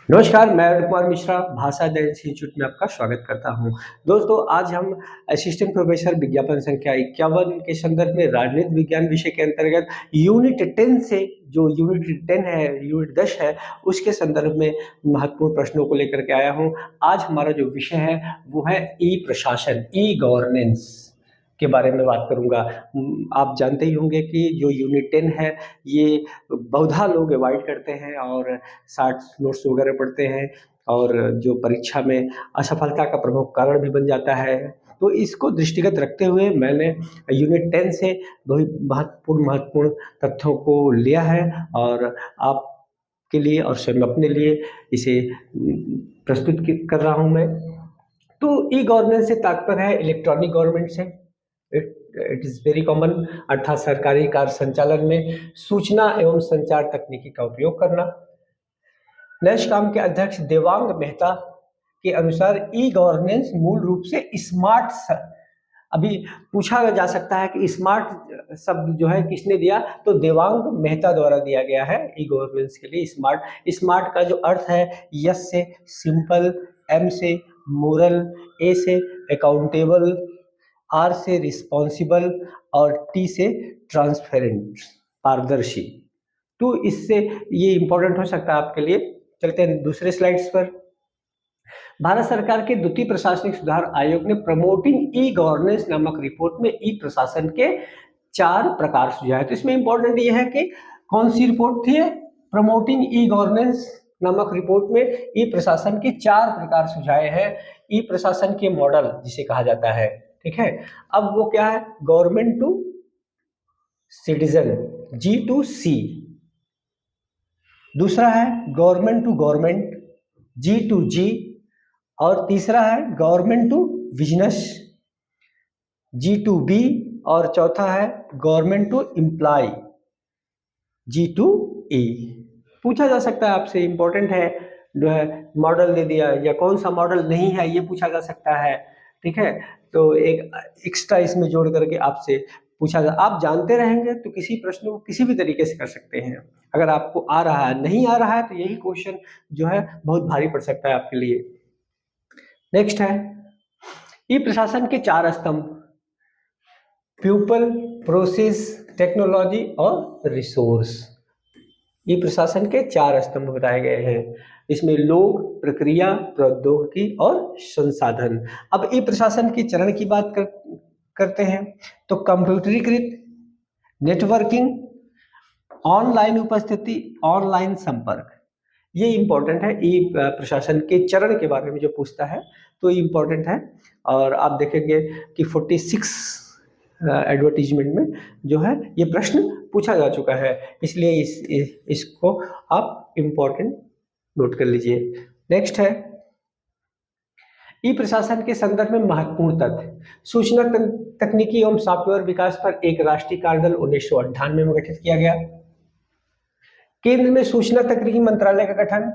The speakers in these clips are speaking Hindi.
नमस्कार, मैं अरुण कुमार मिश्रा, भाषा अध्ययन इंस्टीट्यूट में आपका स्वागत करता हूँ। दोस्तों, आज हम असिस्टेंट प्रोफेसर विज्ञापन संख्या 51 के संदर्भ में राजनीति विज्ञान विषय के अंतर्गत यूनिट 10 से जो यूनिट 10 है, यूनिट 10 है, उसके संदर्भ में महत्वपूर्ण प्रश्नों को लेकर के आया हूँ। आज हमारा जो विषय है, वो है ई-प्रशासन, ई-गवर्नेंस के बारे में बात करूँगा। आप जानते ही होंगे कि जो यूनिट 10 है, ये बहुधा लोग अवॉइड करते हैं और शॉर्ट्स नोट्स वगैरह पढ़ते हैं और जो परीक्षा में असफलता का प्रमुख कारण भी बन जाता है। तो इसको दृष्टिगत रखते हुए मैंने यूनिट 10 से बहुत महत्वपूर्ण तथ्यों को लिया है और आपके लिए और स्वयं अपने लिए इसे प्रस्तुत कर रहा हूँ मैं। तो ई गवर्नेंस से तात्पर्य है इलेक्ट्रॉनिक गवर्नमेंट से। It it is very common, अर्थात सरकारी कार्य संचालन में सूचना एवं संचार तकनीकी का उपयोग करना। नैशकॉम के अध्यक्ष देवांग मेहता के अनुसार ई गवर्नेंस मूल रूप से स्मार्ट, अभी पूछा जा सकता है कि स्मार्ट शब्द जो है किसने दिया, तो देवांग मेहता द्वारा दिया गया है ई गवर्नेंस के लिए। स्मार्ट स्मार्ट का जो अर्थ है, यस से सिंपल, एम से मोरल, ए से अकाउंटेबल, आर से रिस्पॉन्सिबल और टी से ट्रांसपेरेंट, पारदर्शी। तो इससे ये इंपॉर्टेंट हो सकता है आपके लिए। चलते हैं दूसरे स्लाइड्स पर। भारत सरकार के द्वितीय प्रशासनिक सुधार आयोग ने प्रमोटिंग ई गवर्नेंस नामक रिपोर्ट में ई प्रशासन के 4 प्रकार सुझाए। तो इसमें इंपॉर्टेंट ये है कि कौन सी रिपोर्ट थी? प्रमोटिंग ई गवर्नेंस नामक रिपोर्ट में ई प्रशासन के 4 प्रकार सुझाए हैं। ई प्रशासन के मॉडल जिसे कहा जाता है, ठीक है। अब वो क्या है? Government to citizen, G2C। दूसरा है गवर्नमेंट टू गवर्नमेंट, G2G। और तीसरा है गवर्नमेंट टू बिजनेस, G2B। और चौथा है गवर्नमेंट टू एम्प्लॉय, G2E। पूछा जा सकता है आपसे, इंपॉर्टेंट है जो है, मॉडल दे दिया या कौन सा मॉडल नहीं है ये पूछा जा सकता है, ठीक है। तो एक एक्स्ट्रा इसमें जोड़ करके आपसे पूछा जा, आप जानते रहेंगे तो किसी प्रश्न को किसी भी तरीके से कर सकते हैं। अगर आपको आ रहा है, नहीं आ रहा है, तो यही क्वेश्चन जो है बहुत भारी पड़ सकता है आपके लिए। नेक्स्ट है ई प्रशासन के 4 स्तंभ: पीपल, प्रोसेस, टेक्नोलॉजी और रिसोर्स। ई प्रशासन के 4 स्तंभ बताए गए हैं। इसमें लोग, प्रक्रिया, प्रौद्योगिकी और संसाधन। अब ई प्रशासन के चरण की बात करते हैं तो कंप्यूटरीकृत, नेटवर्किंग, ऑनलाइन उपस्थिति, ऑनलाइन संपर्क। ये इंपॉर्टेंट है। ई प्रशासन के चरण के बारे में जो पूछता है तो ये इंपॉर्टेंट है। और आप देखेंगे कि 46 एडवर्टीजमेंट में जो है ये प्रश्न पूछा जा चुका है, इसलिए इसको आप इंपॉर्टेंट नोट कर लीजिए। नेक्स्ट है ई प्रशासन के संदर्भ में महत्वपूर्ण तथ्य: सूचना तकनीकी एवं सॉफ्टवेयर विकास पर एक राष्ट्रीय कार्यदल 1998 में गठित किया गया। केंद्र में सूचना तकनीकी मंत्रालय का गठन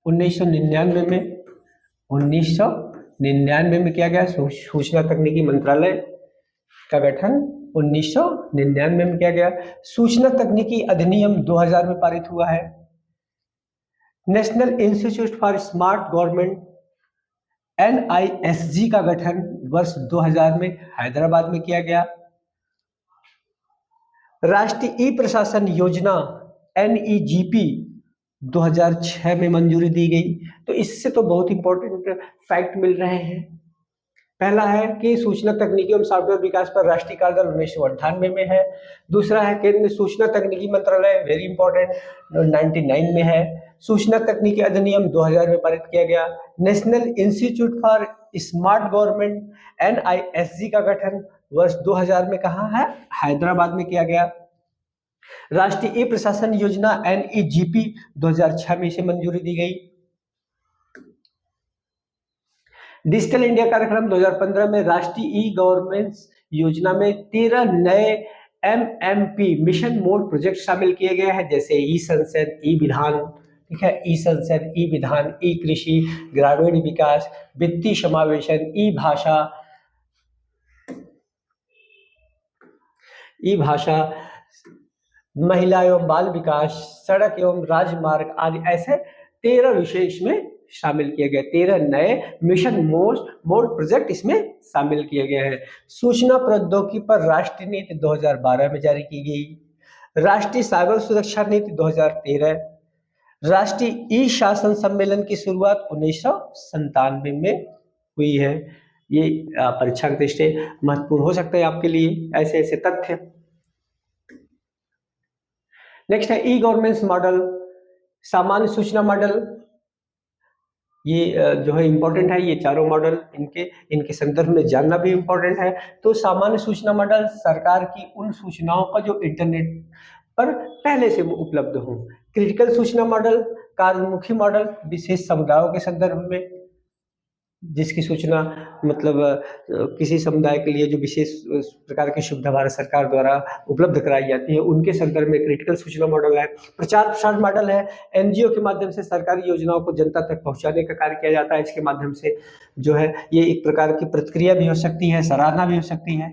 1999 में 1999 में किया गया। सूचना तकनीकी मंत्रालय का गठन 1999 में किया गया। सूचना तकनीकी अधिनियम 2000 में पारित हुआ है। National institute for smart government NISG का गठन वर्ष 2000 में हैदराबाद में किया गया। राष्ट्रीय ई प्रशासन योजना NEGP 2006 में मंजूरी दी गई। तो इससे तो बहुत इंपॉर्टेंट फैक्ट मिल रहे हैं। पहला है कि सूचना तकनीकी एवं सॉफ्टवेयर विकास पर राष्ट्रीय कार्यदल 1998 में है। दूसरा है केंद्र में सूचना तकनीकी मंत्रालय, वेरी इंपॉर्टेंट, 99 में है। सूचना तकनीकी अधिनियम 2000 में पारित किया गया। National institute for smart government NISG का गठन वर्ष 2000 में कहाँ है? हैदराबाद में किया गया। राष्ट्रीय ई प्रशासन योजना NEGP 2006 में इसे मंजूरी दी गई। डिजिटल इंडिया कार्यक्रम 2015 में राष्ट्रीय ई गवर्नेंस योजना में 13 नए MMP मिशन मोड प्रोजेक्ट शामिल किए गए हैं, जैसे ई संसद, ई विधान, ठीक है, ई संसद, ई विधान, ई कृषि, ग्रामीण विकास, वित्तीय समावेशन, ई भाषा, महिला एवं बाल विकास, सड़क एवं राजमार्ग आदि। ऐसे 13 विषय इसमें शामिल किए गए, 13 नए मिशन मोड प्रोजेक्ट इसमें शामिल किए गए हैं। सूचना प्रौद्योगिकी पर राष्ट्रीय नीति 2012 में जारी की गई। राष्ट्रीय साइबर सुरक्षा नीति 2013। राष्ट्रीय ई शासन सम्मेलन की शुरुआत 1997 में हुई है। ये परीक्षा की दृष्टि महत्वपूर्ण हो सकता है आपके लिए, ऐसे ऐसे तथ्य। नेक्स्ट है ई गवर्नेंस मॉडल, सामान्य सूचना मॉडल। ये जो है इम्पोर्टेंट है, ये चारों मॉडल इनके संदर्भ में जानना भी इम्पोर्टेंट है। तो सामान्य सूचना मॉडल सरकार की उन सूचनाओं का जो इंटरनेट पर पहले से उपलब्ध हो। क्रिटिकल सूचना मॉडल, कार्यमुखी मॉडल, विशेष समुदायों के संदर्भ में, जिसकी सूचना मतलब किसी समुदाय के लिए जो विशेष प्रकार की सुविधा भारत सरकार द्वारा उपलब्ध कराई जाती है, उनके संदर्भ में क्रिटिकल सूचना मॉडल है। प्रचार प्रसार मॉडल है, एनजीओ के माध्यम से सरकारी योजनाओं को जनता तक पहुंचाने का कार्य किया जाता है। इसके माध्यम से जो है ये एक प्रकार की प्रतिक्रिया भी हो सकती है, सराहना भी हो सकती है।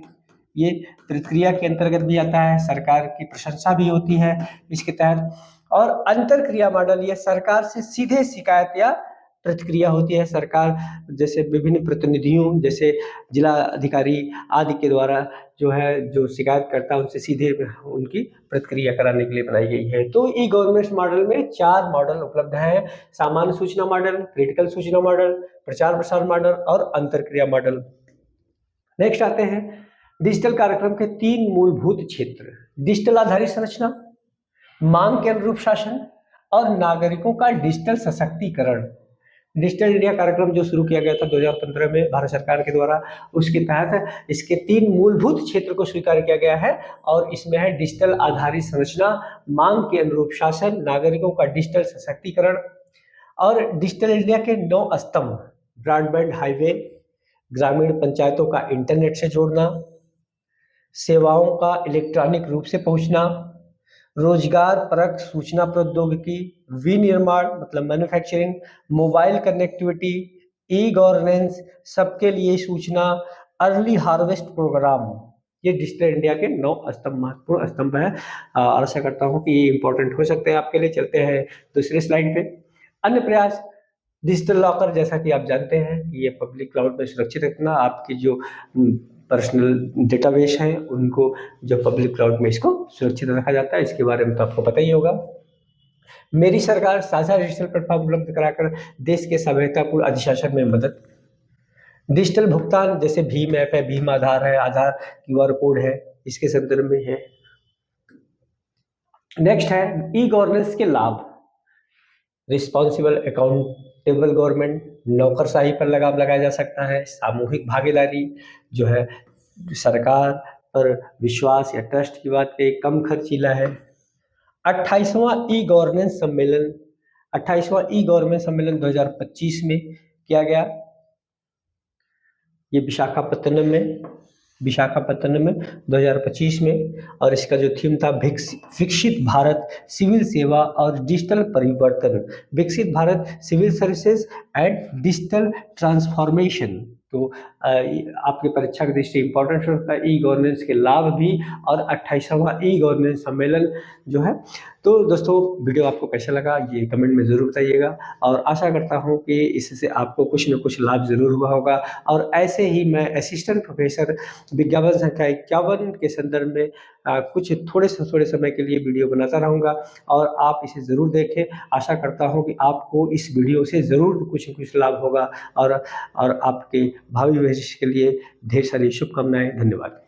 ये प्रतिक्रिया के अंतर्गत भी आता है, सरकार की प्रशंसा भी होती है इसके तहत। और अंतरक्रिया मॉडल, ये सरकार से सीधे शिकायत या प्रतिक्रिया होती है। सरकार जैसे विभिन्न प्रतिनिधियों, जैसे जिला अधिकारी आदि के द्वारा जो शिकायत करता है उनसे सीधे उनकी प्रतिक्रिया कराने के लिए बनाई गई है। तो ई गवर्नेंस मॉडल में 4 मॉडल उपलब्ध हैं: सामान्य सूचना मॉडल, क्रिटिकल सूचना मॉडल, प्रचार प्रसार मॉडल और अंतरक्रिया मॉडल। नेक्स्ट आते हैं डिजिटल कार्यक्रम के 3 मूलभूत क्षेत्र: डिजिटल आधारित संरचना, मांग के अनुरूप शासन और नागरिकों का डिजिटल सशक्तिकरण। डिजिटल इंडिया कार्यक्रम जो शुरू किया गया था 2015 में भारत सरकार के द्वारा, उसके तहत इसके 3 मूलभूत क्षेत्र को स्वीकार किया गया है। और इसमें है डिजिटल आधारित संरचना, मांग के अनुरूप शासन, नागरिकों का डिजिटल सशक्तिकरण। और डिजिटल इंडिया के 9 स्तंभ: ब्रॉडबैंड हाईवे, ग्रामीण पंचायतों का इंटरनेट से जोड़ना, सेवाओं का इलेक्ट्रॉनिक रूप से पहुंचना, रोजगार परक सूचना प्रौद्योगिकी, विनिर्माण मतलब manufacturing, mobile connectivity, e governance, सबके लिए सूचना, अर्ली हार्वेस्ट प्रोग्राम। ये डिजिटल इंडिया के 9 स्तंभ, महत्वपूर्ण स्तंभ है। आशा करता हूँ कि ये इंपॉर्टेंट हो सकते हैं आपके लिए। चलते हैं दूसरे स्लाइड पे। अन्य प्रयास: डिजिटल लॉकर, जैसा कि आप जानते हैं कि ये पब्लिक क्लाउड में सुरक्षित रखना, आपकी जो पर्सनल डेटाबेस हैं उनको जो पब्लिक क्लाउड में इसको सुरक्षित रखा जाता है, इसके बारे में तो आपको पता ही होगा। मेरी सरकार साझा डिजिटल प्लेटफॉर्म उपलब्ध कराकर देश के सभ्यतापूर्ण अधिशासन में मदद। डिजिटल भुगतान, जैसे भीम ऐप है, भीम आधार है, आधार QR कोड है, इसके संदर्भ में है। नेक्स्ट है ई गवर्नेंस के लाभ: रिस्पॉन्सिबल अकाउंटेबल गवर्नमेंट, नौकरशाही पर लगाम लगाया जा सकता है, सामूहिक भागीदारी जो है, सरकार पर विश्वास या ट्रस्ट की बात पे, कम खर्चीला है। 28वां ई गवर्नेंस सम्मेलन 2025 में किया गया, ये विशाखापत्तनम में 2025 में। और इसका जो थीम था विकसित भारत, सिविल सेवा और डिजिटल परिवर्तन, विकसित Bharat, civil services and digital transformation. तो आपकी परीक्षा की दृष्टि इंपॉर्टेंट होता है ई गवर्नेंस के लाभ भी और 28वां ई गवर्नेंस सम्मेलन जो है। तो दोस्तों, वीडियो आपको कैसा लगा ये कमेंट में ज़रूर बताइएगा, और आशा करता हूँ कि इससे आपको कुछ न कुछ लाभ ज़रूर हुआ होगा। और ऐसे ही मैं असिस्टेंट प्रोफेसर विज्ञापन संख्या 51 के संदर्भ में कुछ थोड़े समय के लिए वीडियो बनाता रहूँगा, और आप इसे ज़रूर देखें। आशा करता हूँ कि आपको इस वीडियो से ज़रूर कुछ न कुछ लाभ होगा, और आपके भावी भविष्य के लिए ढेर सारी शुभकामनाएं। धन्यवाद।